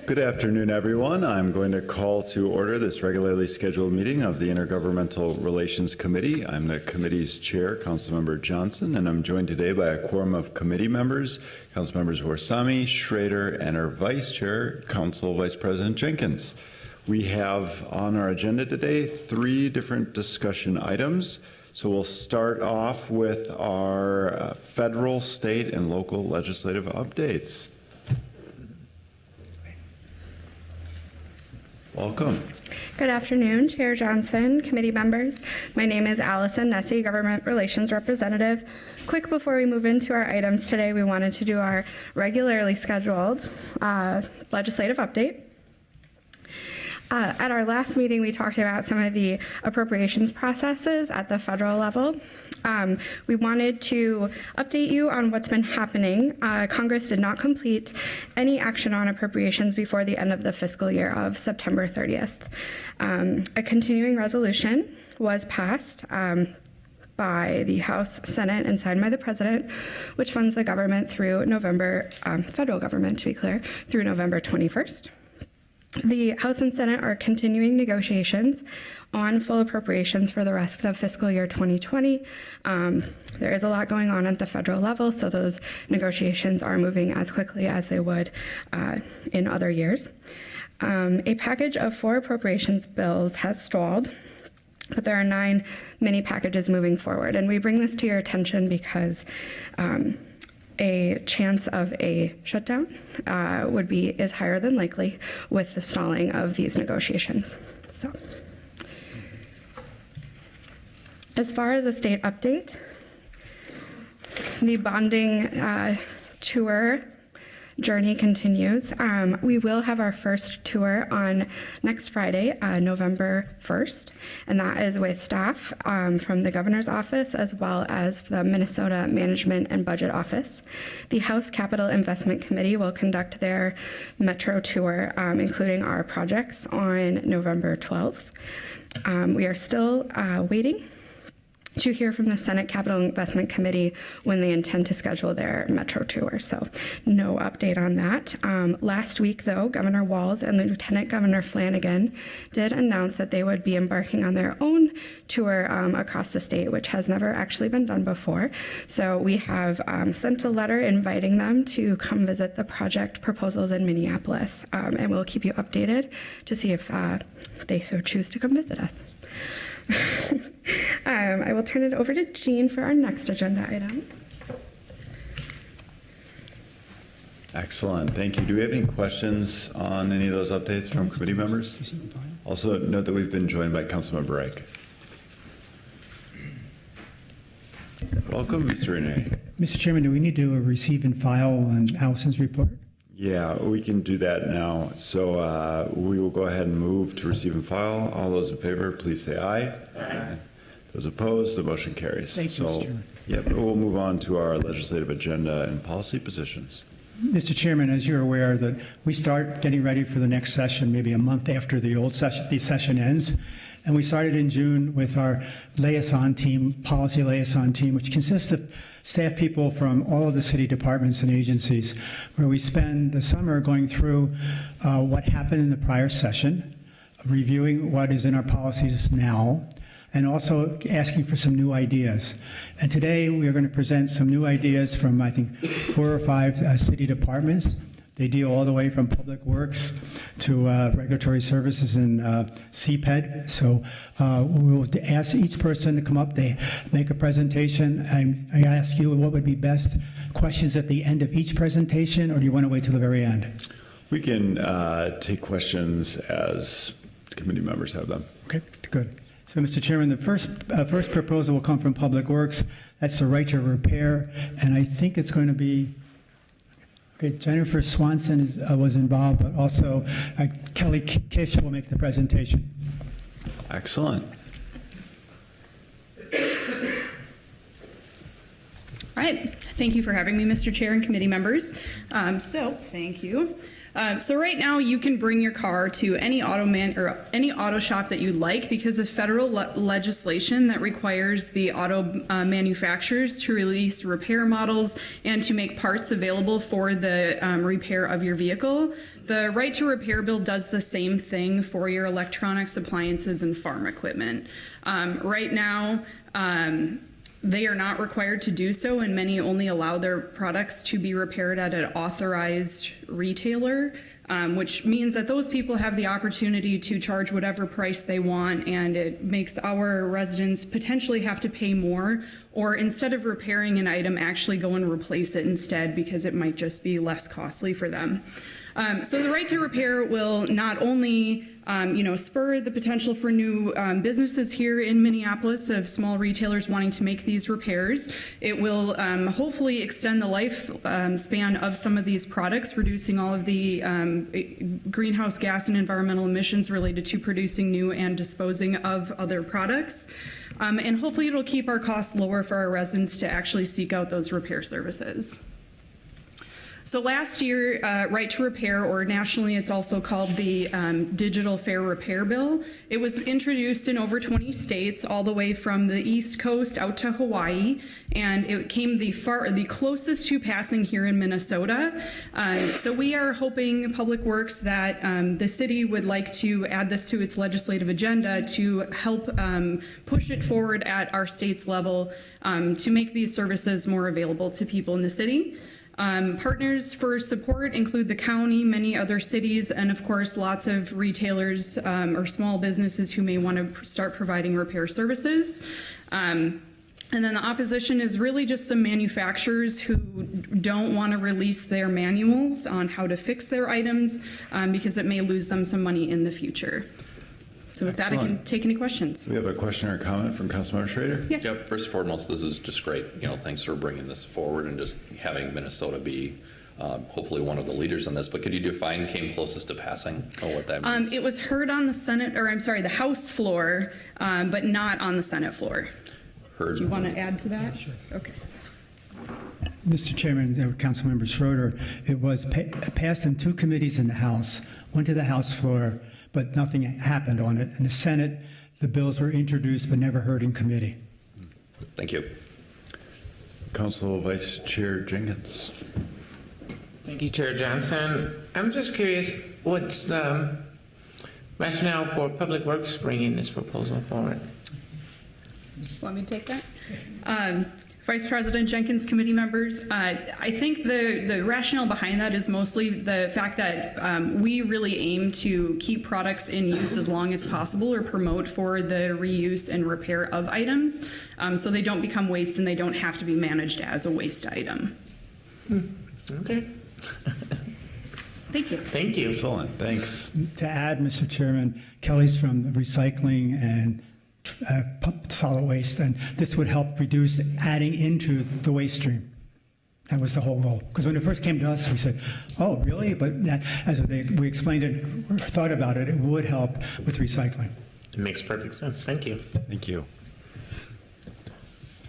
Good afternoon, everyone. I'm going to call to order this regularly scheduled meeting of the Intergovernmental Relations Committee. I'm the committee's chair, Councilmember Johnson, and I'm joined today by a quorum of committee members, Councilmembers Warsame, Schrader, and our vice chair, Council Vice President Jenkins. We have on our agenda today 3 different discussion items. So we'll start off with our federal, state, and local legislative updates. Welcome. Good afternoon, Chair Johnson, committee members. My name is Allison Nessie, Government Relations Representative. Quick before we move into our items today, we wanted to do our regularly scheduled legislative update. At our last meeting, we talked about some of the appropriations processes at the federal level. We wanted to update you on what's been happening. Congress did not complete any action on appropriations before the end of the fiscal year of September 30th. A continuing resolution was passed by the House, Senate, and signed by the President, which funds the government through November, federal government to be clear, through November 21st. The House and Senate are continuing negotiations on full appropriations for the rest of fiscal year 2020. There is a lot going on at the federal level, so those negotiations are moving as quickly as they would in other years. A package of 4 appropriations bills has stalled, but there are 9 mini packages moving forward. And we bring this to your attention because a chance of a shutdown is higher than likely with the stalling of these negotiations. So, as far as a state update, the bonding tour journey continues. We will have our first tour on next Friday, November 1st, and that is with staff from the governor's office as well as the Minnesota Management and Budget Office. The House Capital Investment Committee will conduct their metro tour, including our projects, on November 12th. We are still waiting to hear from the Senate Capital Investment Committee when they intend to schedule their metro tour. So no update on that. Last week, though, Governor Walz and Lieutenant Governor Flanagan did announce that they would be embarking on their own tour across the state, which has never actually been done before. So we have sent a letter inviting them to come visit the project proposals in Minneapolis, and we'll keep you updated to see if they so choose to come visit us. I will turn it over to Jean for our next agenda item. Excellent. Thank you. Do we have any questions on any of those updates from committee members? Also, note that we've been joined by Councilmember Reich. Welcome, Mr. Renee. Mr. Chairman, do we need to receive and file on Allison's report? Yeah, we can do that now. So we will go ahead and move to receive and file. All those in favor, please say aye. Aye. Those opposed, the motion carries. Thank you, Mr. Chairman. Yep, we'll move on to our legislative agenda and policy positions. Mr. Chairman, as you're aware, that we start getting ready for the next session maybe a month after the session ends. And we started in June with our liaison team, policy liaison team, which consists of staff people from all of the city departments and agencies, where we spend the summer going through what happened in the prior session, reviewing what is in our policies now, and also asking for some new ideas. And today we are going to present some new ideas from, I think, 4 or 5 city departments. They deal all the way from public works to regulatory services and CPED. So we will ask each person to come up. They make a presentation. I ask you what would be best questions at the end of each presentation, or do you want to wait till the very end? We can take questions as committee members have them. Okay, good. So, Mr. Chairman, the first proposal will come from Public Works. That's the right to repair, and I think it's going to be. Okay, Jennifer Swanson was involved, but also Kelly Kish will make the presentation. Excellent. All right. Thank you for having me, Mr. Chair and committee members. Thank you. So right now you can bring your car to any auto shop that you like because of federal legislation that requires the auto manufacturers to release repair models and to make parts available for the repair of your vehicle. The right to repair bill does the same thing for your electronics, appliances, and farm equipment. Right now, they are not required to do so, and many only allow their products to be repaired at an authorized retailer, which means that those people have the opportunity to charge whatever price they want, and it makes our residents potentially have to pay more, or instead of repairing an item, actually go and replace it instead because it might just be less costly for them. So the right to repair will not only spur the potential for new businesses here in Minneapolis of small retailers wanting to make these repairs. It will hopefully extend the life span of some of these products, reducing all of the greenhouse gas and environmental emissions related to producing new and disposing of other products. And hopefully it'll keep our costs lower for our residents to actually seek out those repair services. So last year, Right to Repair, or nationally it's also called the Digital Fair Repair Bill, it was introduced in over 20 states, all the way from the East Coast out to Hawaii, and it came the closest to passing here in Minnesota. So we are hoping, Public Works, that the city would like to add this to its legislative agenda to help push it forward at our state's level to make these services more available to people in the city. Partners for support include the county, many other cities, and of course lots of retailers or small businesses who may want to start providing repair services. And then the opposition is really just some manufacturers who don't want to release their manuals on how to fix their items because it may lose them some money in the future. So with that, I can take any questions. We have a question or comment from Councilmember Schrader. Yes. Yep. First and foremost, this is just great. Thanks for bringing this forward and just having Minnesota be hopefully one of the leaders in this. But could you define came closest to passing or what that means? It was heard on the House floor, but not on the Senate floor. Heard. Do you want to add to that? Yeah, sure. Okay. Mr. Chairman, Councilmember Schroeder, it was passed in two committees in the House, went to the House floor, but nothing happened on it. In the Senate, the bills were introduced but never heard in committee. Thank you. Council Vice Chair Jenkins. Thank you, Chair Johnson. I'm just curious, what's the rationale for Public Works bringing this proposal forward? Want me to take that? Vice President Jenkins, committee members, I think the rationale behind that is mostly the fact that we really aim to keep products in use as long as possible or promote for the reuse and repair of items so they don't become waste and they don't have to be managed as a waste item. Okay. Thank you. Thank you. Excellent. Thanks. To add, Mr. Chairman, Kelly's from recycling and solid waste, and this would help reduce adding into the waste stream. That was the whole goal. Because when it first came to us, we said, oh, really? But as we explained it, or thought about it, it would help with recycling. It makes perfect sense. Thank you. Thank you.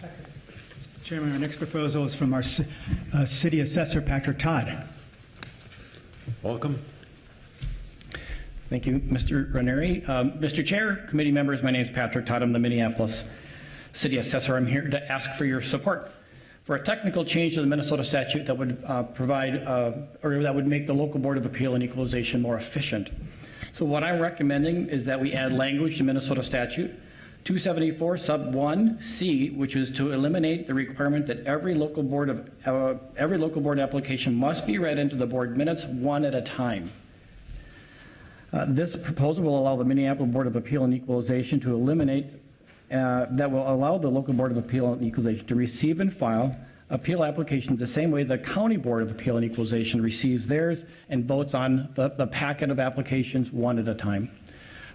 Mr. Chairman, our next proposal is from our city assessor, Patrick Todd. Welcome. Thank you, Mr. Ranieri. Mr. Chair, committee members, my name is Patrick Todd. I'm the Minneapolis City Assessor. I'm here to ask for your support for a technical change to the Minnesota statute that would or that would make the local Board of Appeal and Equalization more efficient. So what I'm recommending is that we add language to Minnesota statute 274 sub 1C, which is to eliminate the requirement that every local board application must be read into the board minutes one at a time. This proposal will allow the Minneapolis Board of Appeal and Equalization to eliminate, that will allow the local Board of Appeal and Equalization to receive and file appeal applications the same way the County Board of Appeal and Equalization receives theirs and votes on the packet of applications one at a time.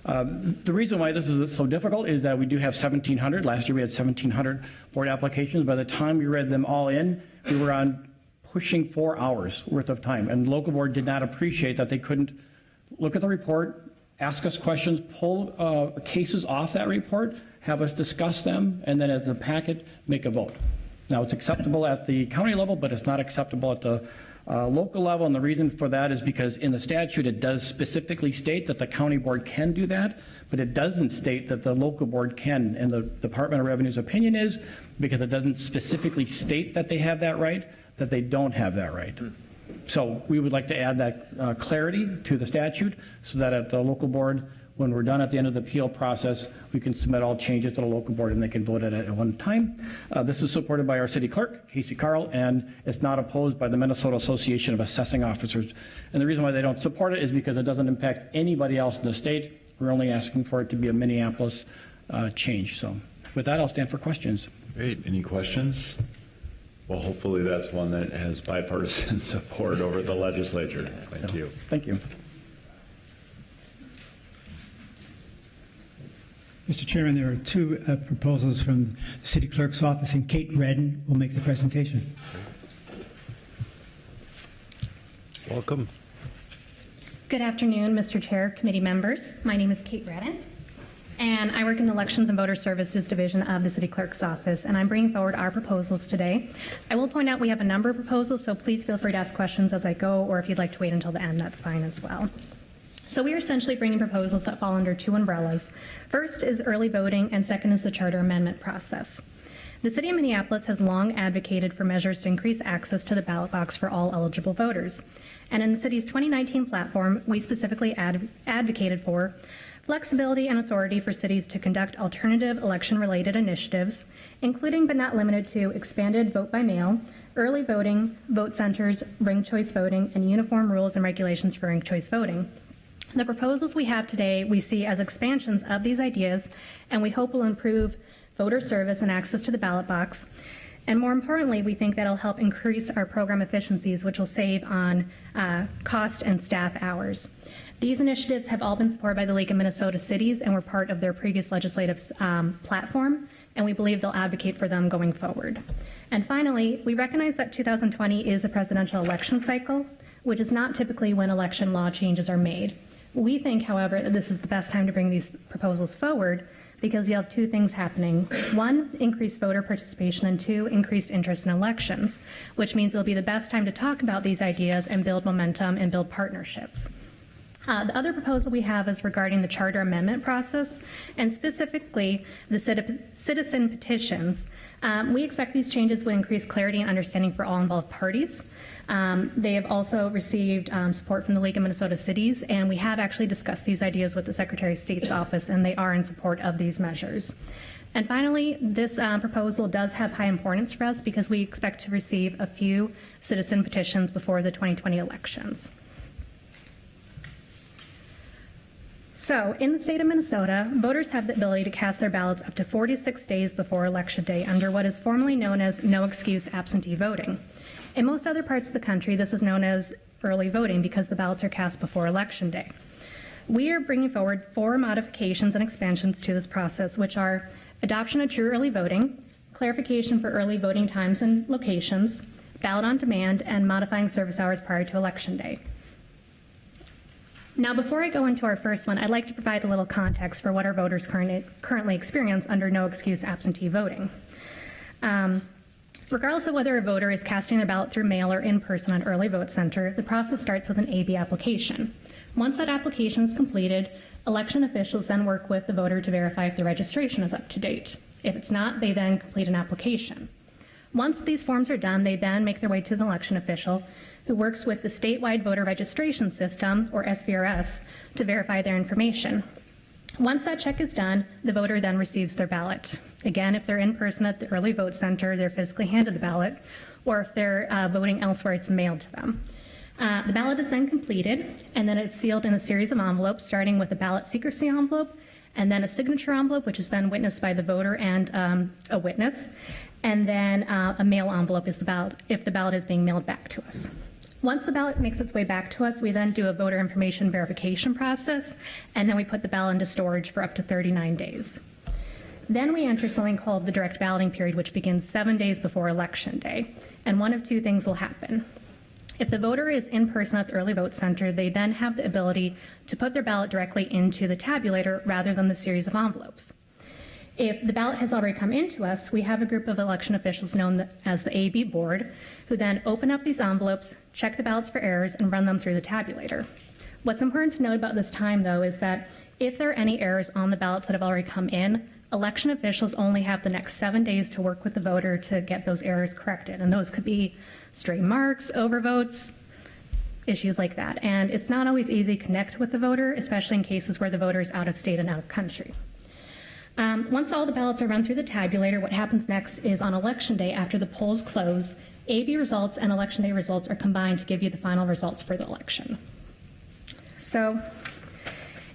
The reason why this is so difficult is that we do have 1,700. Last year we had 1,700 board applications. By the time we read them all in, we were on pushing 4 hours worth of time. And the local board did not appreciate that they couldn't look at the report, ask us questions, pull cases off that report, have us discuss them, and then as a packet, make a vote. Now, it's acceptable at the county level, but it's not acceptable at the local level, and the reason for that is because in the statute, it does specifically state that the county board can do that, but it doesn't state that the local board can, and the Department of Revenue's opinion is, because it doesn't specifically state that they have that right, that they don't have that right. So we would like to add that clarity to the statute so that at the local board, when we're done at the end of the appeal process, we can submit all changes to the local board and they can vote it at one time. This is supported by our city clerk, Casey Carl, and it's not opposed by the Minnesota Association of Assessing Officers. And the reason why they don't support it is because it doesn't impact anybody else in the state. We're only asking for it to be a Minneapolis change. So with that, I'll stand for questions. Great. Any questions? Well, hopefully that's one that has bipartisan support over the legislature. Thank you. Thank you. Mr. Chairman, there are two proposals from the city clerk's office, and Kate Redden will make the presentation. Welcome. Good afternoon, Mr. Chair, committee members. My name is Kate Redden, and I work in the Elections and Voter Services Division of the City Clerk's Office, and I'm bringing forward our proposals today. I will point out we have a number of proposals, so please feel free to ask questions as I go, or if you'd like to wait until the end, that's fine as well. So we are essentially bringing proposals that fall under two umbrellas. First is early voting, and second is the charter amendment process. The City of Minneapolis has long advocated for measures to increase access to the ballot box for all eligible voters. And in the city's 2019 platform, we specifically advocated for flexibility and authority for cities to conduct alternative election-related initiatives, including but not limited to expanded vote by mail, early voting, vote centers, ranked choice voting, and uniform rules and regulations for ranked choice voting. The proposals we have today we see as expansions of these ideas, and we hope will improve voter service and access to the ballot box. And more importantly, we think that'll help increase our program efficiencies, which will save on cost and staff hours. These initiatives have all been supported by the League of Minnesota Cities and were part of their previous legislative platform, and we believe they'll advocate for them going forward. And finally, we recognize that 2020 is a presidential election cycle, which is not typically when election law changes are made. We think, however, that this is the best time to bring these proposals forward because you have two things happening. One, increased voter participation, and two, increased interest in elections, which means it'll be the best time to talk about these ideas and build momentum and build partnerships. The other proposal we have is regarding the charter amendment process, and specifically the citizen petitions. We expect these changes will increase clarity and understanding for all involved parties. They have also received support from the League of Minnesota Cities, and we have actually discussed these ideas with the Secretary of State's office, and they are in support of these measures. And finally, this proposal does have high importance for us because we expect to receive a few citizen petitions before the 2020 elections. So, in the state of Minnesota, voters have the ability to cast their ballots up to 46 days before Election Day under what is formally known as no-excuse absentee voting. In most other parts of the country, this is known as early voting because the ballots are cast before Election Day. We are bringing forward 4 modifications and expansions to this process, which are adoption of true early voting, clarification for early voting times and locations, ballot on demand, and modifying service hours prior to Election Day. Now, before I go into our first one, I'd like to provide a little context for what our voters currently experience under no-excuse absentee voting. Regardless of whether a voter is casting their ballot through mail or in person at Early Vote Center, the process starts with an AB application. Once that application is completed, election officials then work with the voter to verify if the registration is up to date. If it's not, they then complete an application. Once these forms are done, they then make their way to the election official, who works with the statewide voter registration system, or SVRS, to verify their information. Once that check is done, the voter then receives their ballot. Again, if they're in person at the Early Vote Center, they're physically handed the ballot, or if they're voting elsewhere, it's mailed to them. The ballot is then completed, and then it's sealed in a series of envelopes, starting with a ballot secrecy envelope, and then a signature envelope, which is then witnessed by the voter and a witness, and then a mail envelope is the ballot, if the ballot is being mailed back to us. Once the ballot makes its way back to us, we then do a voter information verification process, and then we put the ballot into storage for up to 39 days. Then we enter something called the direct balloting period, which begins 7 days before Election Day, and one of two things will happen. If the voter is in person at the Early Vote Center, they then have the ability to put their ballot directly into the tabulator rather than the series of envelopes. If the ballot has already come into us, we have a group of election officials known as the AB board, who then open up these envelopes, check the ballots for errors, and run them through the tabulator. What's important to note about this time, though, is that if there are any errors on the ballots that have already come in, election officials only have the next 7 days to work with the voter to get those errors corrected. And those could be stray marks, overvotes, issues like that. And it's not always easy to connect with the voter, especially in cases where the voter is out of state and out of country. Once all the ballots are run through the tabulator, what happens next is on election day, after the polls close, AB results and election day results are combined to give you the final results for the election. So,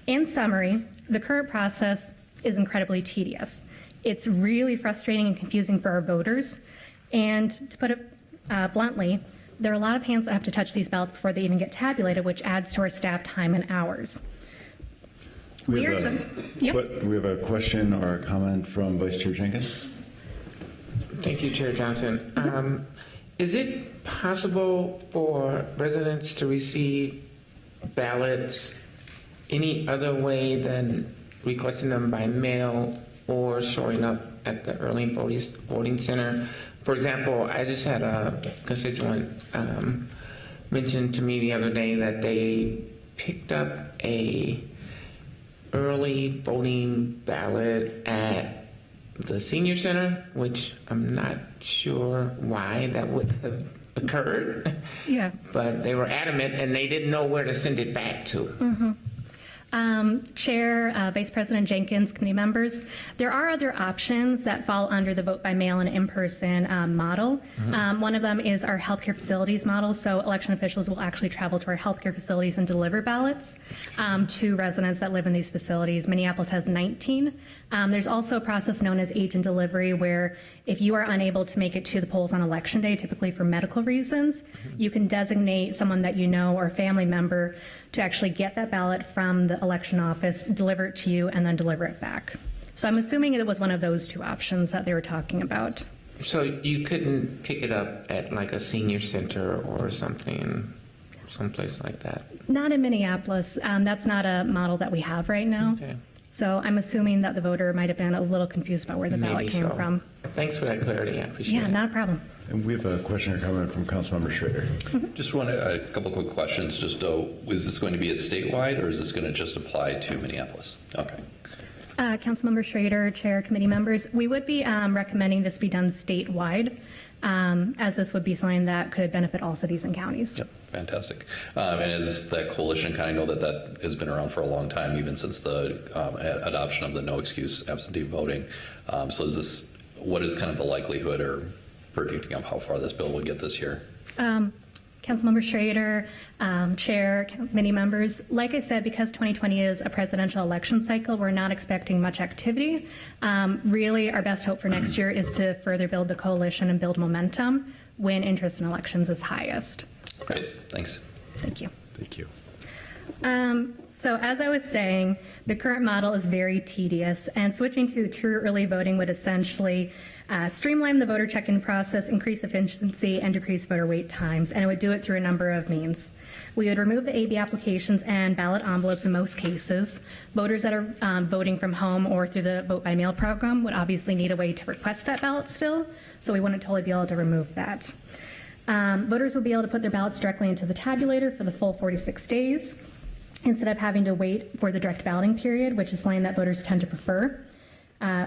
in summary, the current process is incredibly tedious. It's really frustrating and confusing for our voters. And to put it bluntly, there are a lot of hands that have to touch these ballots before they even get tabulated, which adds to our staff time and hours. We have a question or a comment from Vice Chair Jenkins. Thank you, Chair Johnson. Is it possible for residents to receive ballots any other way than requesting them by mail or showing up at the early voting center? For example, I just had a constituent mention to me the other day that they picked up a early voting ballot at the senior center, which I'm not sure why that would have occurred. Yeah. But they were adamant and they didn't know where to send it back to. Mm-hmm. Chair, Vice President Jenkins, committee members, there are other options that fall under the vote by mail and in-person model. One of them is our healthcare facilities model. So election officials will actually travel to our healthcare facilities and deliver ballots to residents that live in these facilities. Minneapolis has 19. There's also a process known as agent delivery, where if you are unable to make it to the polls on election day, typically for medical reasons, you can designate someone that you know or a family member to actually get that ballot from the election office, deliver it to you, and then deliver it back. So I'm assuming it was one of those two options that they were talking about. So you couldn't pick it up at like a senior center or something, someplace like that? Not in Minneapolis. That's not a model that we have right now. Okay. So I'm assuming that the voter might have been a little confused about where the ballot came from. Thanks for that clarity. I appreciate it. Yeah, not a problem. And we have a question or comment from Councilmember Schrader. Just want a couple quick questions. Just, is this going to be a statewide, or is this going to just apply to Minneapolis? Okay. Councilmember Schrader, Chair, committee members, we would be recommending this be done statewide, as this would be something that could benefit all cities and counties. Yep, fantastic. And as that coalition, kind of know that has been around for a long time, even since the adoption of the no excuse absentee voting. So is this, what is kind of the likelihood or predicting of how far this bill would get this year? Councilmember Schrader, Chair, committee members, like I said, because 2020 is a presidential election cycle, we're not expecting much activity. Really, our best hope for next year is to further build the coalition and build momentum when interest in elections is highest. Great, thanks. Thank you. Thank you. So as I was saying, the current model is very tedious, and switching to true early voting would essentially streamline the voter check-in process, increase efficiency, and decrease voter wait times, and it would do it through a number of means. We would remove the AB applications and ballot envelopes in most cases. Voters that are voting from home or through the vote by mail program would obviously need a way to request that ballot still, so we wouldn't totally be able to remove that. Voters would be able to put their ballots directly into the tabulator for the full 46 days, instead of having to wait for the direct balloting period, which is something that voters tend to prefer.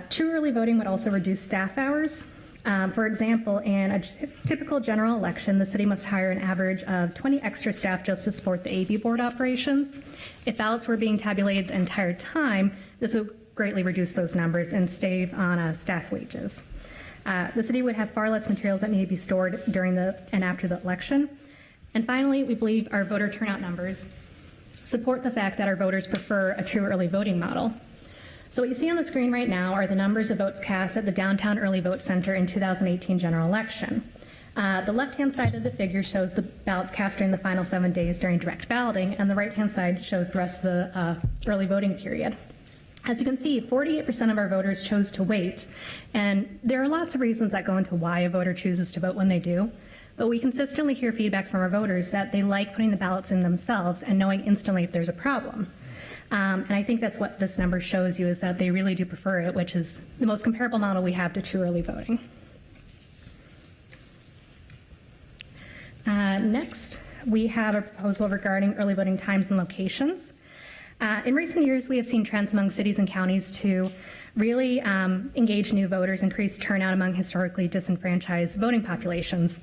True early voting would also reduce staff hours. For example, in a typical general election, the city must hire an average of 20 extra staff just to support the AB board operations. If ballots were being tabulated the entire time, this would greatly reduce those numbers and save on staff wages. The city would have far less materials that need to be stored during and after the election. And finally, we believe our voter turnout numbers support the fact that our voters prefer a true early voting model. So what you see on the screen right now are the numbers of votes cast at the Downtown Early Vote Center in 2018 general election. The left-hand side of the figure shows the ballots cast during the final 7 days during direct balloting, and the right-hand side shows the rest of the early voting period. As you can see, 48% of our voters chose to wait, and there are lots of reasons that go into why a voter chooses to vote when they do. But we consistently hear feedback from our voters that they like putting the ballots in themselves and knowing instantly if there's a problem. And I think that's what this number shows you, is that they really do prefer it, which is the most comparable model we have to true early voting. Next, we have a proposal regarding early voting times and locations. In recent years, we have seen trends among cities and counties to really engage new voters, increase turnout among historically disenfranchised voting populations.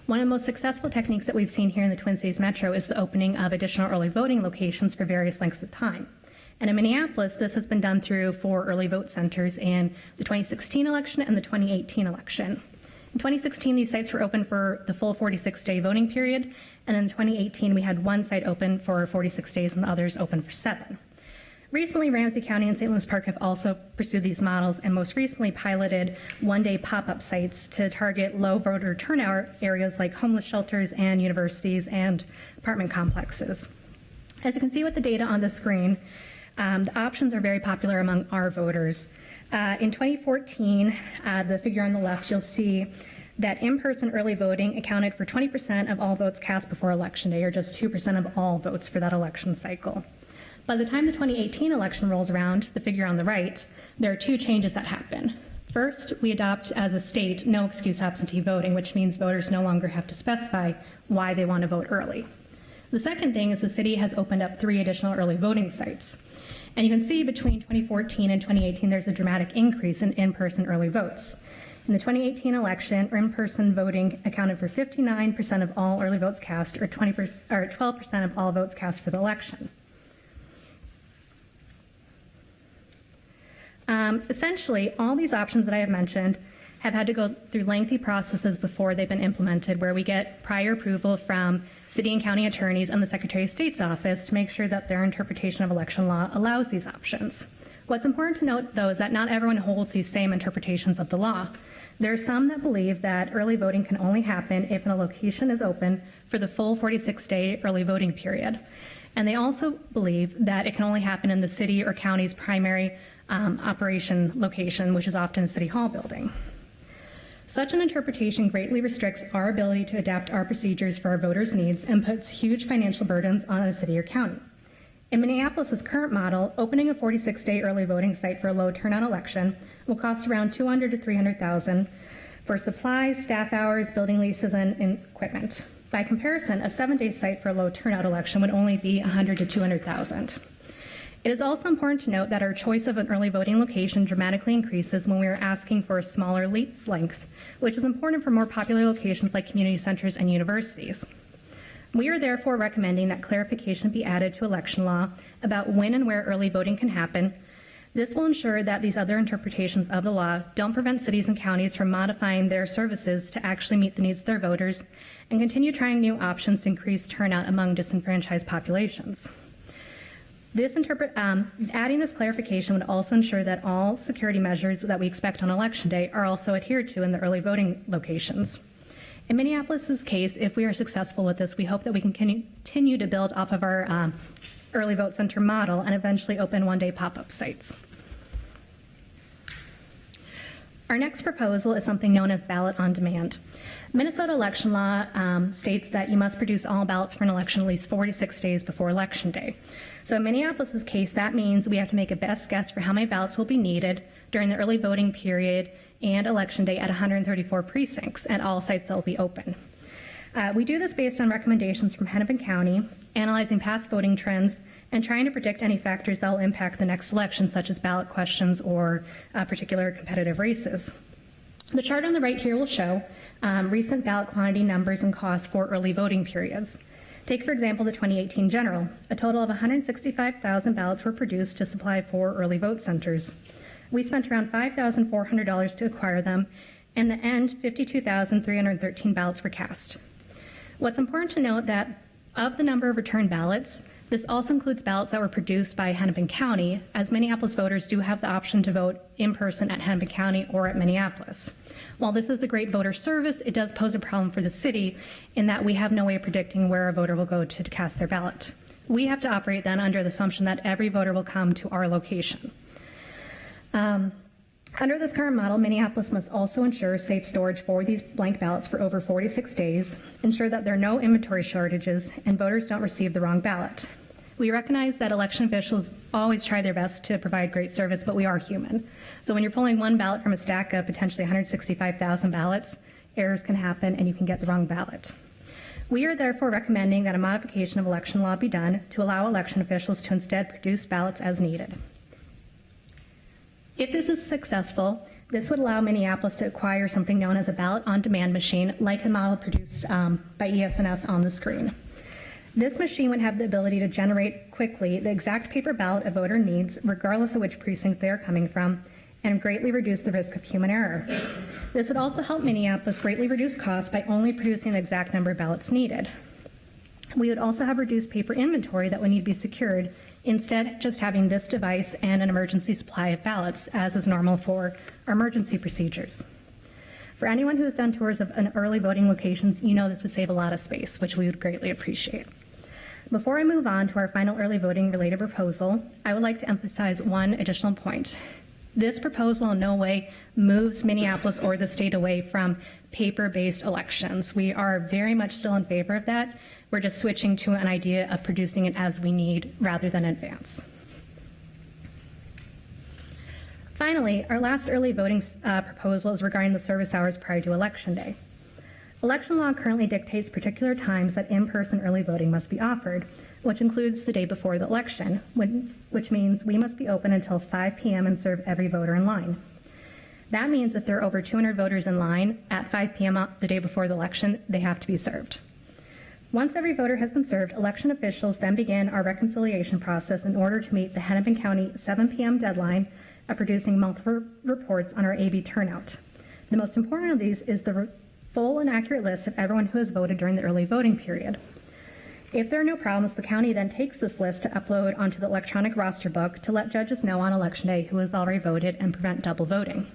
One of the most successful techniques that we've seen here in the Twin Cities Metro is the opening of additional early voting locations for various lengths of time. And in Minneapolis, this has been done through 4 early vote centers in the 2016 election and the 2018 election. In 2016, these sites were open for the full 46-day voting period, and in 2018, we had 1 site open for 46 days and the others open for 7. Recently, Ramsey County and St. Louis Park have also pursued these models and most recently piloted one-day pop-up sites to target low voter turnout areas like homeless shelters and universities and apartment complexes. As you can see with the data on the screen, the options are very popular among our voters. In 2014, the figure on the left, you'll see that in-person early voting accounted for 20% of all votes cast before Election Day, or just 2% of all votes for that election cycle. By the time the 2018 election rolls around, the figure on the right, there are 2 changes that happen. First, we adopt as a state no excuse absentee voting, which means voters no longer have to specify why they want to vote early. The second thing is the city has opened up 3 additional early voting sites. And you can see between 2014 and 2018, there's a dramatic increase in in-person early votes. In the 2018 election, in-person voting accounted for 59% of all early votes cast, or 12% of all votes cast for the election. Essentially, all these options that I have mentioned have had to go through lengthy processes before they've been implemented, where we get prior approval from city and county attorneys and the Secretary of State's office to make sure that their interpretation of election law allows these options. What's important to note, though, is that not everyone holds these same interpretations of the law. There are some that believe that early voting can only happen if a location is open for the full 46-day early voting period. And they also believe that it can only happen in the city or county's primary operation location, which is often a city hall building. Such an interpretation greatly restricts our ability to adapt our procedures for our voters' needs and puts huge financial burdens on a city or county. In Minneapolis' current model, opening a 46-day early voting site for a low turnout election will cost around $200,000 to $300,000 for supplies, staff hours, building leases, and equipment. By comparison, a 7-day site for a low turnout election would only be $100,000 to $200,000. It is also important to note that our choice of an early voting location dramatically increases when we are asking for a smaller lease length, which is important for more popular locations like community centers and universities. We are therefore recommending that clarification be added to election law about when and where early voting can happen. This will ensure that these other interpretations of the law don't prevent cities and counties from modifying their services to actually meet the needs of their voters and continue trying new options to increase turnout among disenfranchised populations. Adding this clarification would also ensure that all security measures that we expect on Election Day are also adhered to in the early voting locations. In Minneapolis' case, if we are successful with this, we hope that we can continue to build off of our early vote center model and eventually open one-day pop-up sites. Our next proposal is something known as ballot on demand. Minnesota election law states that you must produce all ballots for an election at least 46 days before Election Day. So in Minneapolis' case, that means we have to make a best guess for how many ballots will be needed during the early voting period and Election Day at 134 precincts at all sites that will be open. We do this based on recommendations from Hennepin County, analyzing past voting trends, and trying to predict any factors that will impact the next election, such as ballot questions or particular competitive races. The chart on the right here will show recent ballot quantity numbers and costs for early voting periods. Take, for example, the 2018 general. A total of 165,000 ballots were produced to supply 4 early vote centers. We spent around $5,400 to acquire them. In the end, 52,313 ballots were cast. What's important to note that of the number of returned ballots, this also includes ballots that were produced by Hennepin County, as Minneapolis voters do have the option to vote in person at Hennepin County or at Minneapolis. While this is a great voter service, it does pose a problem for the city in that we have no way of predicting where a voter will go to cast their ballot. We have to operate then under the assumption that every voter will come to our location. Under this current model, Minneapolis must also ensure safe storage for these blank ballots for over 46 days, ensure that there are no inventory shortages, and voters don't receive the wrong ballot. We recognize that election officials always try their best to provide great service, but we are human. So when you're pulling one ballot from a stack of potentially 165,000 ballots, errors can happen and you can get the wrong ballot. We are therefore recommending that a modification of election law be done to allow election officials to instead produce ballots as needed. If this is successful, this would allow Minneapolis to acquire something known as a ballot on demand machine, like the model produced by ES&S on the screen. This machine would have the ability to generate quickly the exact paper ballot a voter needs, regardless of which precinct they are coming from, and greatly reduce the risk of human error. This would also help Minneapolis greatly reduce costs by only producing the exact number of ballots needed. We would also have reduced paper inventory that would need to be secured, instead just having this device and an emergency supply of ballots, as is normal for our emergency procedures. For anyone who has done tours of an early voting locations, you know this would save a lot of space, which we would greatly appreciate. Before I move on to our final early voting related proposal, I would like to emphasize one additional point. This proposal in no way moves Minneapolis or the state away from paper-based elections. We are very much still in favor of that. We're just switching to an idea of producing it as we need rather than in advance. Finally, our last early voting proposal is regarding the service hours prior to Election Day. Election law currently dictates particular times that in-person early voting must be offered, which includes the day before the election, which means we must be open until 5 p.m. and serve every voter in line. That means if there are over 200 voters in line at 5 p.m. the day before the election, they have to be served. Once every voter has been served, election officials then begin our reconciliation process in order to meet the Hennepin County 7 p.m. deadline of producing multiple reports on our AB turnout. The most important of these is the full and accurate list of everyone who has voted during the early voting period. If there are no problems, the county then takes this list to upload onto the electronic roster book to let judges know on election day who has already voted and prevent double voting.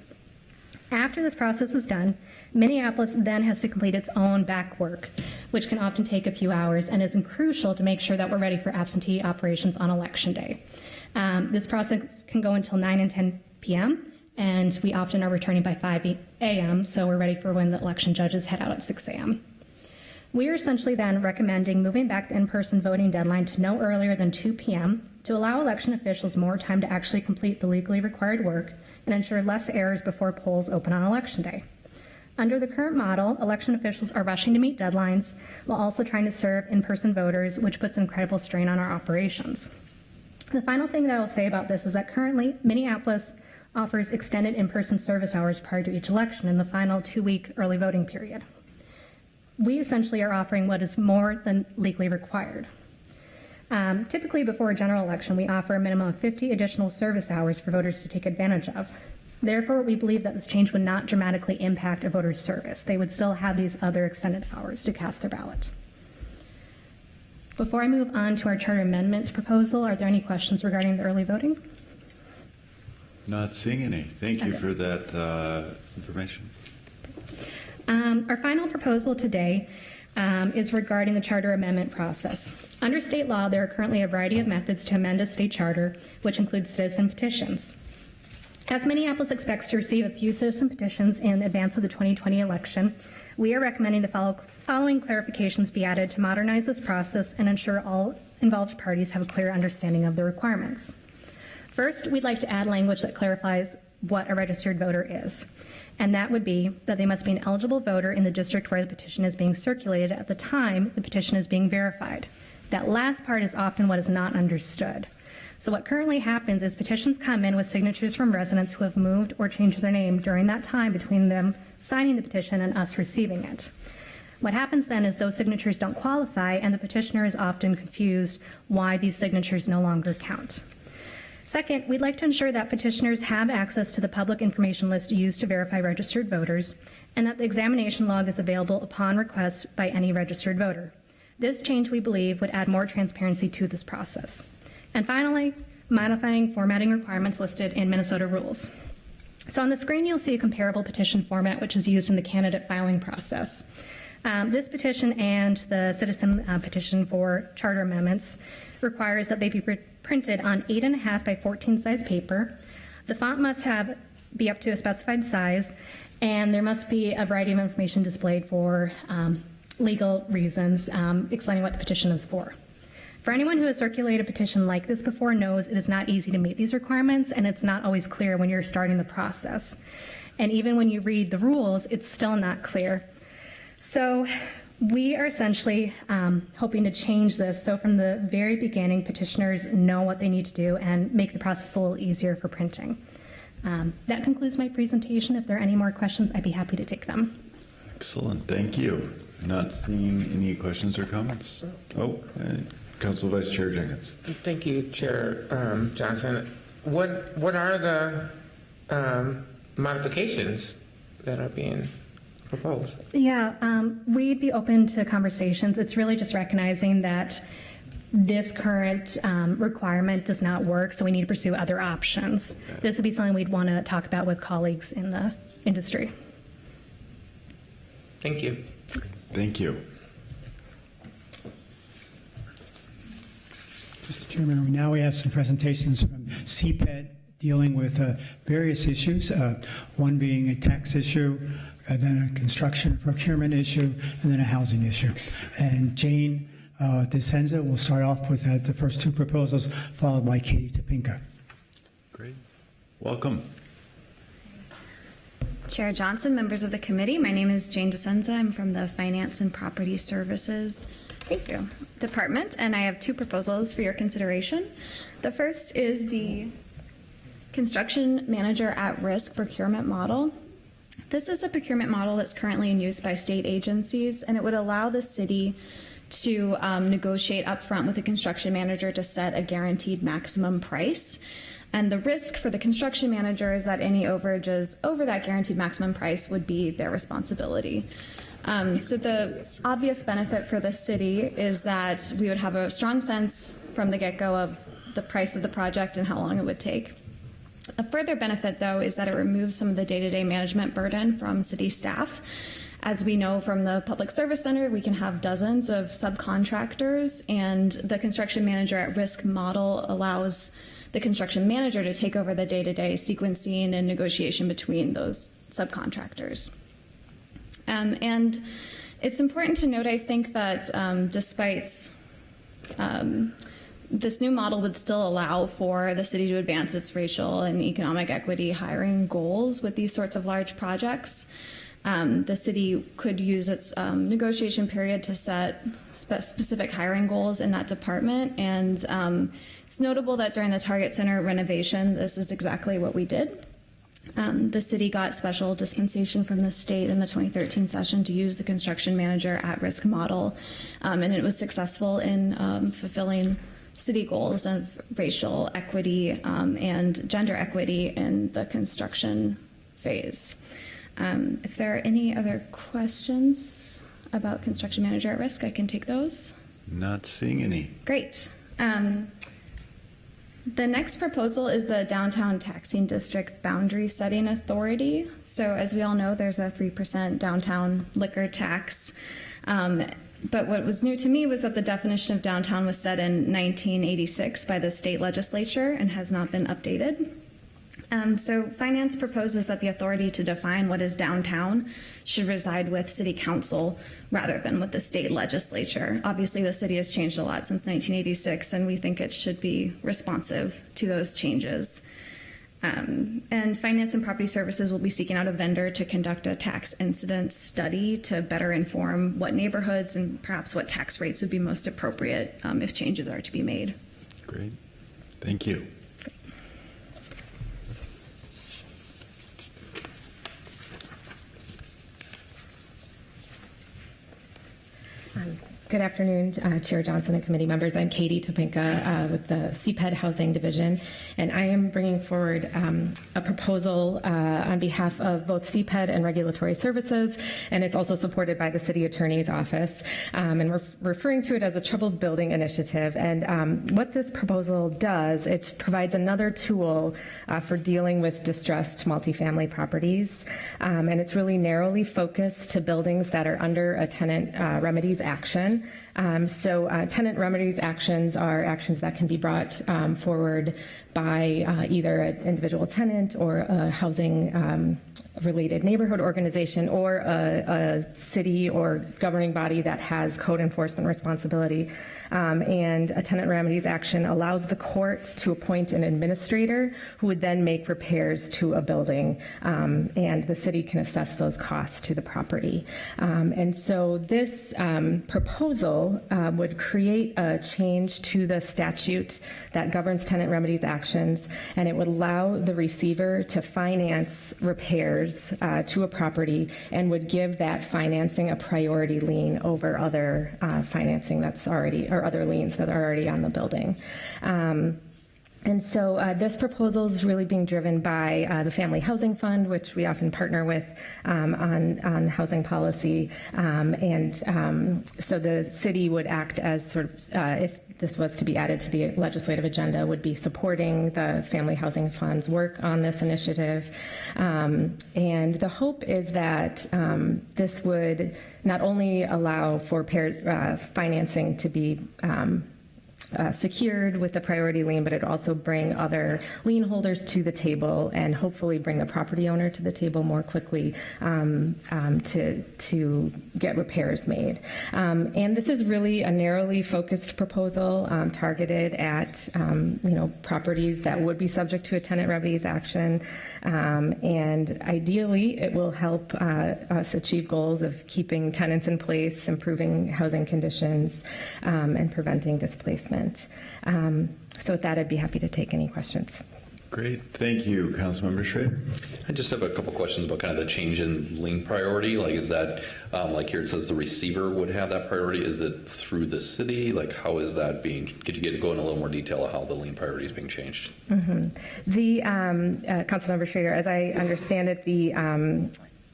After this process is done, Minneapolis then has to complete its own back work, which can often take a few hours and is crucial to make sure that we're ready for absentee operations on election day. This process can go until 9 and 10 p.m., and we often are returning by 5 a.m., so we're ready for when the election judges head out at 6 a.m. We are essentially then recommending moving back the in-person voting deadline to no earlier than 2 p.m. to allow election officials more time to actually complete the legally required work and ensure less errors before polls open on election day. Under the current model, election officials are rushing to meet deadlines while also trying to serve in-person voters, which puts incredible strain on our operations. The final thing that I will say about this is that currently Minneapolis offers extended in-person service hours prior to each election in the final 2-week early voting period. We essentially are offering what is more than legally required. Typically before a general election, we offer a minimum of 50 additional service hours for voters to take advantage of. Therefore, we believe that this change would not dramatically impact a voter's service. They would still have these other extended hours to cast their ballot. Before I move on to our charter amendment proposal, are there any questions regarding the early voting? Not seeing any. Thank you for that information. Our final proposal today is regarding the charter amendment process. Under state law, there are currently a variety of methods to amend a state charter, which includes citizen petitions. As Minneapolis expects to receive a few citizen petitions in advance of the 2020 election, we are recommending the following clarifications be added to modernize this process and ensure all involved parties have a clear understanding of the requirements. First, we'd like to add language that clarifies what a registered voter is, and that would be that they must be an eligible voter in the district where the petition is being circulated at the time the petition is being verified. That last part is often what is not understood. So what currently happens is petitions come in with signatures from residents who have moved or changed their name during that time between them signing the petition and us receiving it. What happens then is those signatures don't qualify, and the petitioner is often confused why these signatures no longer count. Second, we'd like to ensure that petitioners have access to the public information list used to verify registered voters, and that the examination log is available upon request by any registered voter. This change, we believe, would add more transparency to this process. And finally, modifying formatting requirements listed in Minnesota rules. So on the screen, you'll see a comparable petition format, which is used in the candidate filing process. This petition and the citizen petition for charter amendments requires that they be printed on 8.5 by 14 size paper. The font must be up to a specified size, and there must be a variety of information displayed for legal reasons, explaining what the petition is for. For anyone who has circulated a petition like this before knows it is not easy to meet these requirements, and it's not always clear when you're starting the process. And even when you read the rules, it's still not clear. So we are essentially hoping to change this so from the very beginning, petitioners know what they need to do and make the process a little easier for printing. That concludes my presentation. If there are any more questions, I'd be happy to take them. Excellent, thank you. Not seeing any questions or comments. Council Vice Chair Jenkins. Thank you, Chair Johnson. What are the modifications that are being proposed? Yeah, we'd be open to conversations. It's really just recognizing that this current requirement does not work, so we need to pursue other options. This would be something we'd want to talk about with colleagues in the industry. Thank you. Thank you. Mr. Chairman, now we have some presentations from CPED dealing with various issues, one being a tax issue, then a construction procurement issue, and then a housing issue. And Jane DeSenza will start off with the first two proposals, followed by Katie Topinka. Great. Welcome. Chair Johnson, members of the committee, my name is Jane DeSenza. I'm from the Finance and Property Services Department, and I have two proposals for your consideration. The first is the Construction Manager at Risk procurement model. This is a procurement model that's currently in use by state agencies, and it would allow the city to negotiate upfront with a construction manager to set a guaranteed maximum price. And the risk for the construction manager is that any overages over that guaranteed maximum price would be their responsibility. So the obvious benefit for the city is that we would have a strong sense from the get-go of the price of the project and how long it would take. A further benefit, though, is that it removes some of the day-to-day management burden from city staff. As we know from the Public Service Center, we can have dozens of subcontractors, and the construction manager at risk model allows the construction manager to take over the day-to-day sequencing and negotiation between those subcontractors. And it's important to note, I think, that despite this new model would still allow for the city to advance its racial and economic equity hiring goals with these sorts of large projects. The city could use its negotiation period to set specific hiring goals in that department. And it's notable that during the Target Center renovation, this is exactly what we did. The city got special dispensation from the state in the 2013 session to use the construction manager at risk model. And it was successful in fulfilling city goals of racial equity and gender equity in the construction phase. If there are any other questions about construction manager at risk, I can take those. Not seeing any. Great. The next proposal is the Downtown Taxing District Boundary Setting Authority. So as we all know, there's a 3% downtown liquor tax. But what was new to me was that the definition of downtown was set in 1986 by the state legislature and has not been updated. So Finance proposes that the authority to define what is downtown should reside with City Council rather than with the state legislature. Obviously, the city has changed a lot since 1986, and we think it should be responsive to those changes. And Finance and Property Services will be seeking out a vendor to conduct a tax incident study to better inform what neighborhoods and perhaps what tax rates would be most appropriate if changes are to be made. Great. Thank you. Good afternoon, Chair Johnson and committee members. I'm Katie Topinka with the CPED Housing Division, and I am bringing forward a proposal on behalf of both CPED and Regulatory Services, and it's also supported by the City Attorney's Office, and we're referring to it as a Troubled Building Initiative. And what this proposal does, it provides another tool for dealing with distressed multifamily properties, and it's really narrowly focused to buildings that are under a tenant remedies action. Tenant remedies actions are actions that can be brought forward by either an individual tenant or a housing related neighborhood organization or a city or governing body that has code enforcement responsibility. And a tenant remedies action allows the court to appoint an administrator who would then make repairs to a building, and the city can assess those costs to the property. And so this proposal would create a change to the statute that governs tenant remedies actions, and it would allow the receiver to finance repairs to a property and would give that financing a priority lien over other financing that's already, or other liens that are already on the building. And so this proposal is really being driven by the Family Housing Fund, which we often partner with on housing policy. So the city would act as sort of, if this was to be added to the legislative agenda, would be supporting the Family Housing Fund's work on this initiative. And the hope is that this would not only allow for financing to be secured with the priority lien, but it also bring other lien holders to the table and hopefully bring the property owner to the table more quickly to get repairs made. And this is really a narrowly focused proposal targeted at properties that would be subject to a tenant remedies action. And ideally, it will help us achieve goals of keeping tenants in place, improving housing conditions, and preventing displacement. So with that, I'd be happy to take any questions. Great. Thank you, Councilmember Schrader. I just have a couple questions about kind of the change in lien priority. Like, is that, like here it says the receiver would have that priority. Is it through the city? Like, how is that being, could you go in a little more detail of how the lien priority is being changed? Mm-hmm. The Councilmember Schrader, as I understand it,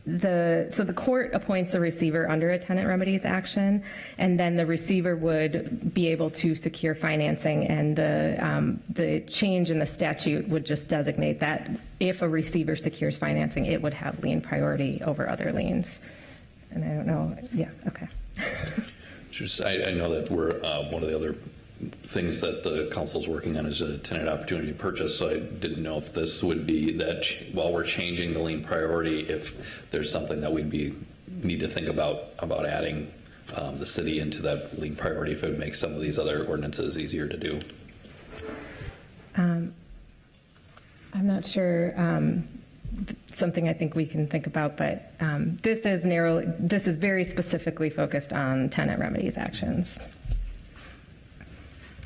so the court appoints a receiver under a tenant remedies action, and then the receiver would be able to secure financing, and the change in the statute would just designate that if a receiver secures financing, it would have lien priority over other liens. And I don't know, yeah, okay. I know that we're one of the other things that the council is working on is a tenant opportunity purchase, so I didn't know if this would be that while we're changing the lien priority, if there's something that we'd need to think about adding the city into that lien priority, if it would make some of these other ordinances easier to do. I'm not sure. Something I think we can think about, but this is very specifically focused on tenant remedies actions.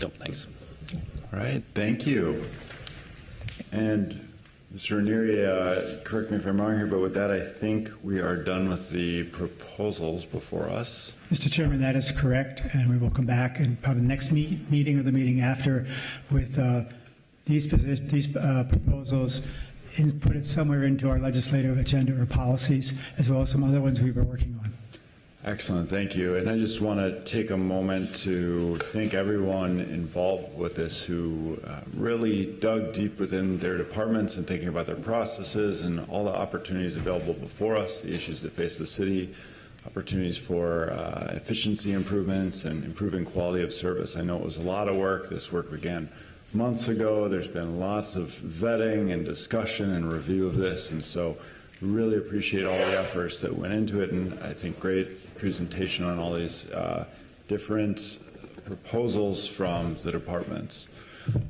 Nope, thanks. All right, thank you. And Mr. Ranieri, correct me if I'm wrong here, but with that, I think we are done with the proposals before us. Mr. Chairman, that is correct, and we will come back and probably the next meeting or the meeting after with these proposals and put it somewhere into our legislative agenda or policies, as well as some other ones we were working on. Excellent, thank you. And I just want to take a moment to thank everyone involved with this who really dug deep within their departments and thinking about their processes and all the opportunities available before us, the issues that face the city, opportunities for efficiency improvements and improving quality of service. I know it was a lot of work. This work began months ago. There's been lots of vetting and discussion and review of this, and so really appreciate all the efforts that went into it, and I think great presentation on all these different proposals from the departments.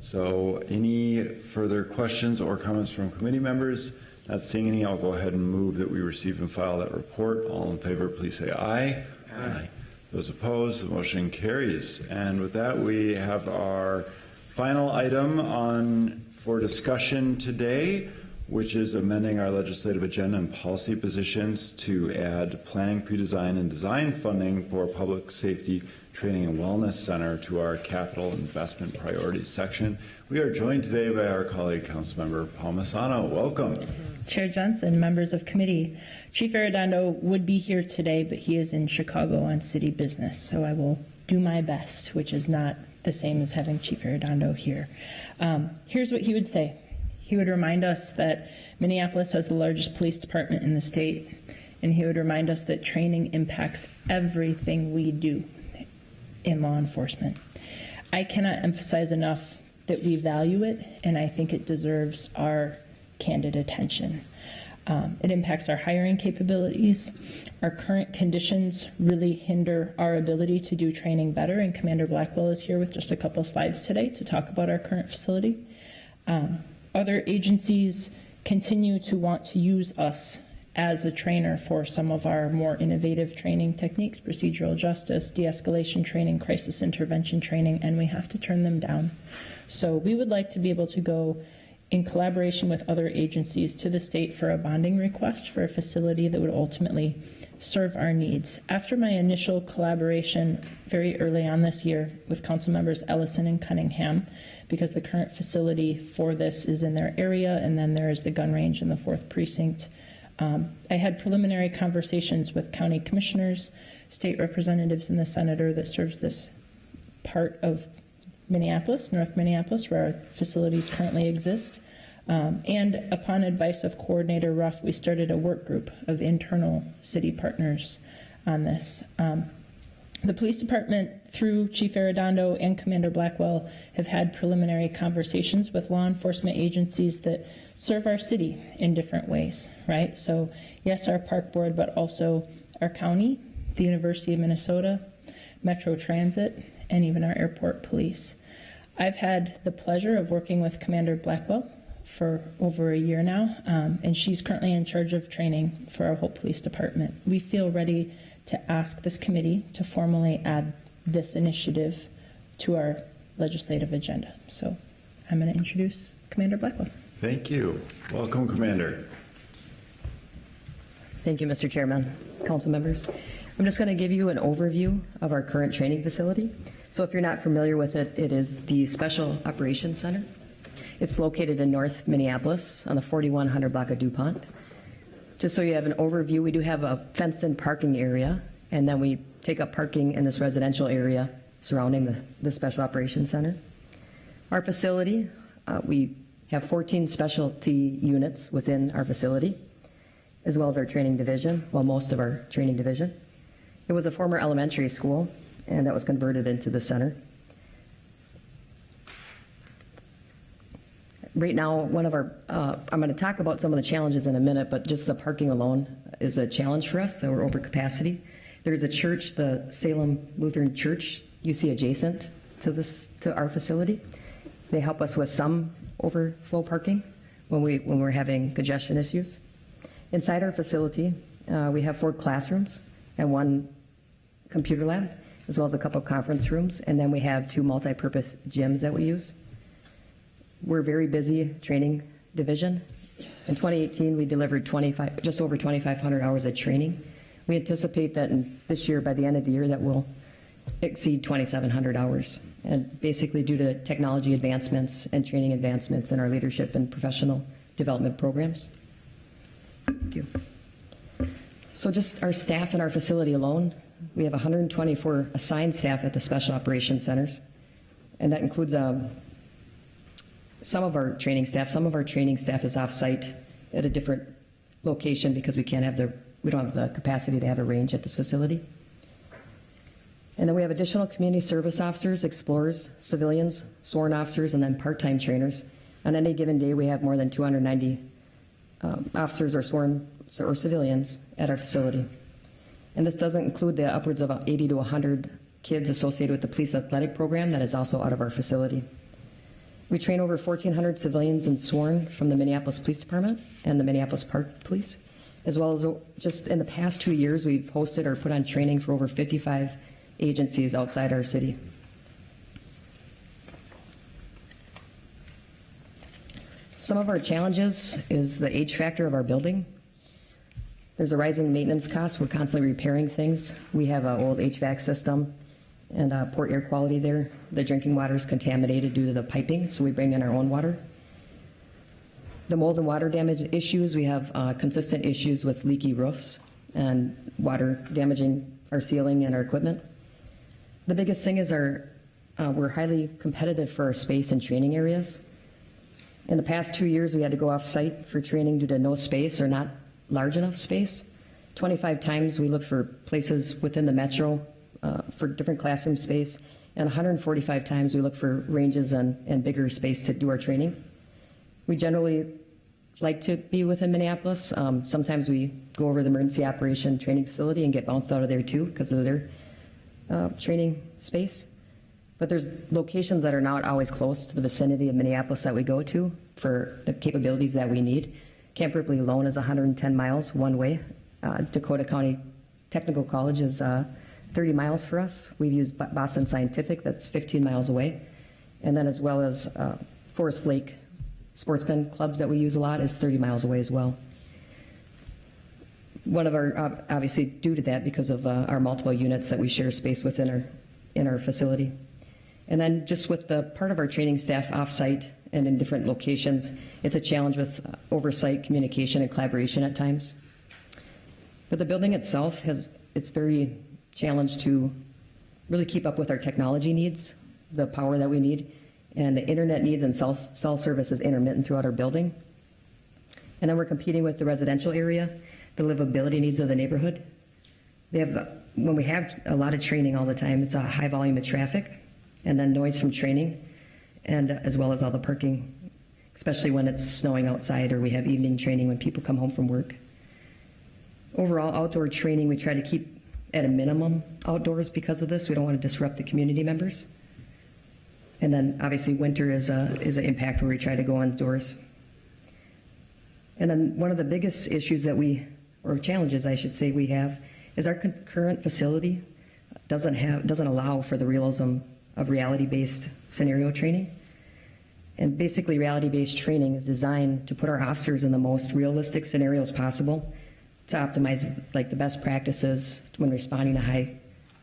So any further questions or comments from committee members? Not seeing any, I'll go ahead and move that we receive and file that report. All in favor, please say aye. Aye. Those opposed, the motion carries. And with that, we have our final item for discussion today, which is amending our legislative agenda and policy positions to add planning, pre-design, and design funding for Public Safety Training and Wellness Center to our capital investment priorities section. We are joined today by our colleague, Councilmember Palmisano. Welcome. Chair Johnson, members of committee. Chief Arredondo would be here today, but he is in Chicago on city business, so I will do my best, which is not the same as having Chief Arredondo here. Here's what he would say. He would remind us that Minneapolis has the largest police department in the state, and he would remind us that training impacts everything we do. in law enforcement. I cannot emphasize enough that we value it, and I think it deserves our candid attention. It impacts our hiring capabilities. Our current conditions really hinder our ability to do training better, and Commander Blackwell is here with just a couple slides today to talk about our current facility. Other agencies continue to want to use us as a trainer for some of our more innovative training techniques, procedural justice, de-escalation training, crisis intervention training, and we have to turn them down. So we would like to be able to go in collaboration with other agencies to the state for a bonding request for a facility that would ultimately serve our needs. After my initial collaboration very early on this year with council members Ellison and Cunningham, because the current facility for this is in their area, and then there is the gun range in the 4th precinct, I had preliminary conversations with county commissioners, state representatives, and the senator that serves this part of Minneapolis, North Minneapolis, where our facilities currently exist. And upon advice of Coordinator Ruff, we started a work group of internal city partners on this. The police department, through Chief Arredondo and Commander Blackwell, have had preliminary conversations with law enforcement agencies that serve our city in different ways, right? So yes, our park board, but also our county, the University of Minnesota, Metro Transit, and even our airport police. I've had the pleasure of working with Commander Blackwell for over a year now, and she's currently in charge of training for our whole police department. We feel ready to ask this committee to formally add this initiative to our legislative agenda. So I'm going to introduce Commander Blackwell. Thank you. Welcome, Commander. Thank you, Mr. Chairman, council members. I'm just going to give you an overview of our current training facility. So if you're not familiar with it, it is the Special Operations Center. It's located in North Minneapolis on the 4100 block of DuPont. Just so you have an overview, we do have a fenced-in parking area, and then we take up parking in this residential area surrounding the Special Operations Center. Our facility, we have 14 specialty units within our facility, as well as our training division, well, most of our training division. It was a former elementary school, and that was converted into the center. Right now, one of our, I'm going to talk about some of the challenges in a minute, but just the parking alone is a challenge for us, so we're over capacity. There's a church, the Salem Lutheran Church, you see adjacent to our facility. They help us with some overflow parking when we're having congestion issues. Inside our facility, we have 4 classrooms and 1 computer lab, as well as a couple of conference rooms, and then we have 2 multi-purpose gyms that we use. We're a very busy training division. In 2018, we delivered just over 2,500 hours of training. We anticipate that this year, by the end of the year, that will exceed 2,700 hours. And basically due to technology advancements and training advancements in our leadership and professional development programs. Thank you. So just our staff in our facility alone, we have 124 assigned staff at the Special Operations Centers. And that includes some of our training staff. Some of our training staff is off-site at a different location because we don't have the capacity to have a range at this facility. And then we have additional community service officers, explorers, civilians, sworn officers, and then part-time trainers. On any given day, we have more than 290 officers or sworn or civilians at our facility. And this doesn't include the upwards of 80 to 100 kids associated with the police athletic program that is also out of our facility. We train over 1,400 civilians and sworn from the Minneapolis Police Department and the Minneapolis Park Police, as well as just in the past 2 years, we've hosted or put on training for over 55 agencies outside our city. Some of our challenges is the age factor of our building. There's a rising maintenance cost. We're constantly repairing things. We have an old HVAC system and poor air quality there. The drinking water is contaminated due to the piping, so we bring in our own water. The mold and water damage issues, we have consistent issues with leaky roofs and water damaging our ceiling and our equipment. The biggest thing is we're highly competitive for our space and training areas. In the past 2 years, we had to go off-site for training due to no space or not large enough space. 25 times we looked for places within the metro for different classroom space, and 145 times we look for ranges and bigger space to do our training. We generally like to be within Minneapolis. Sometimes we go over the emergency operation training facility and get bounced out of there too because of their training space. But there's locations that are not always close to the vicinity of Minneapolis that we go to for the capabilities that we need. Camp Ripley alone is 110 miles one way. Dakota County Technical College is 30 miles for us. We've used Boston Scientific, that's 15 miles away. And then as well as Forest Lake Sportsman Clubs that we use a lot is 30 miles away as well. One of our, obviously due to that, because of our multiple units that we share space within in our facility. And then just with the part of our training staff offsite and in different locations, it's a challenge with oversight, communication, and collaboration at times. But the building itself it's very challenged to really keep up with our technology needs, the power that we need, and the internet needs and cell service is intermittent throughout our building. And then we're competing with the residential area, the livability needs of the neighborhood. When we have a lot of training all the time, it's a high volume of traffic, and then noise from training, and as well as all the parking, especially when it's snowing outside or we have evening training when people come home from work. Overall, outdoor training, we try to keep at a minimum outdoors because of this. We don't want to disrupt the community members. And then obviously winter is an impact where we try to go indoors. And then one of the biggest issues or challenges I should say we have, is our current facility doesn't allow for the realism of reality-based scenario training. And basically reality-based training is designed to put our officers in the most realistic scenarios possible to optimize like the best practices when responding to high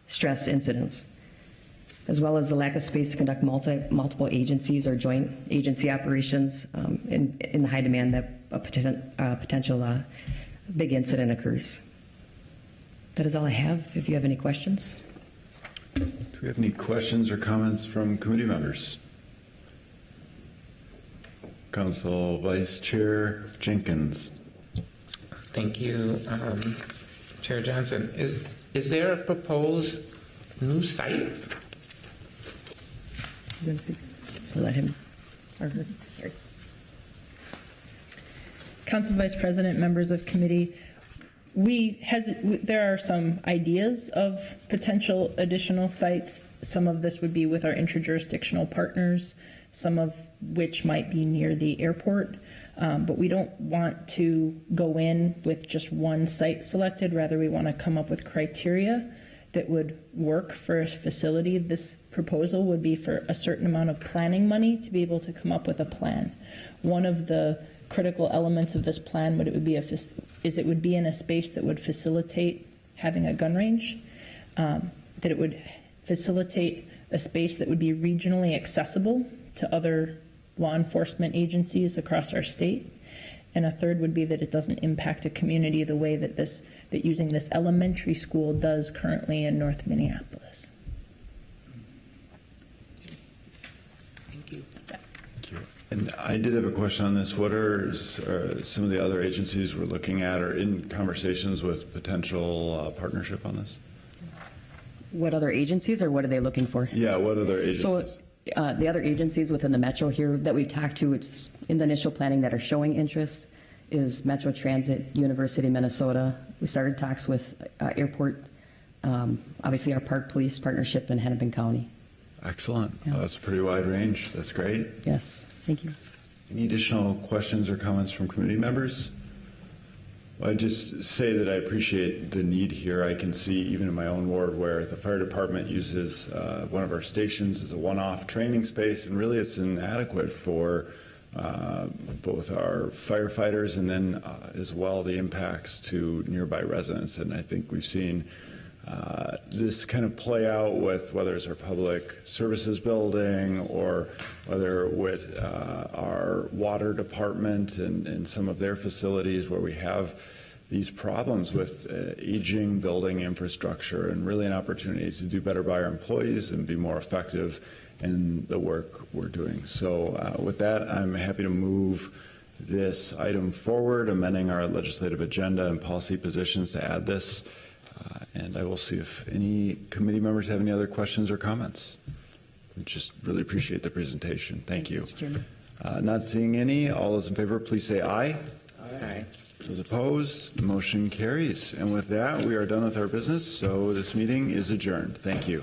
stress incidents, as well as the lack of space to conduct multiple agencies or joint agency operations in the high demand that a potential big incident occurs. That is all I have. If you have any questions. Do we have any questions or comments from committee members? Council Vice Chair Jenkins. Thank you, Chair Johnson. Is there a proposed new site? Let him or her. Here. Council Vice President, members of committee, there are some ideas of potential additional sites. Some of this would be with our interjurisdictional partners, some of which might be near the airport. But we don't want to go in with just one site selected. Rather, we want to come up with criteria that would work for a facility. This proposal would be for a certain amount of planning money to be able to come up with a plan. One of the critical elements of this plan it would be in a space that would facilitate having a gun range, that it would facilitate a space that would be regionally accessible to other law enforcement agencies across our state. And a third would be that it doesn't impact a community the way that using this elementary school does currently in North Minneapolis. Thank you. Thank you. And I did have a question on this. What are some of the other agencies we're looking at or in conversations with potential partnership on this? What other agencies or what are they looking for? Yeah, what other agencies? So the other agencies within the Metro here that we've talked to, it's in the initial planning that are showing interest is Metro Transit, University of Minnesota. We started talks with airport, obviously our Park Police partnership in Hennepin County. Excellent. Yeah. That's a pretty wide range. That's great. Yes, thank you. Any additional questions or comments from committee members? Well, I'd just say that I appreciate the need here. I can see even in my own ward where the fire department uses one of our stations as a one-off training space, and really it's inadequate for both our firefighters and then as well the impacts to nearby residents. And I think we've seen this kind of play out with whether it's our public services building or whether with our water department and some of their facilities where we have these problems with aging building infrastructure, and really an opportunity to do better by our employees and be more effective in the work we're doing. So with that, I'm happy to move this item forward, amending our legislative agenda and policy positions to add this And I will see if any committee members have any other questions or comments. We just really appreciate the presentation. Thank you. Mr. Chairman. Not seeing any. All those in favor, please say aye. Aye. Those opposed, the motion carries. And with that, we are done with our business, so this meeting is adjourned. Thank you.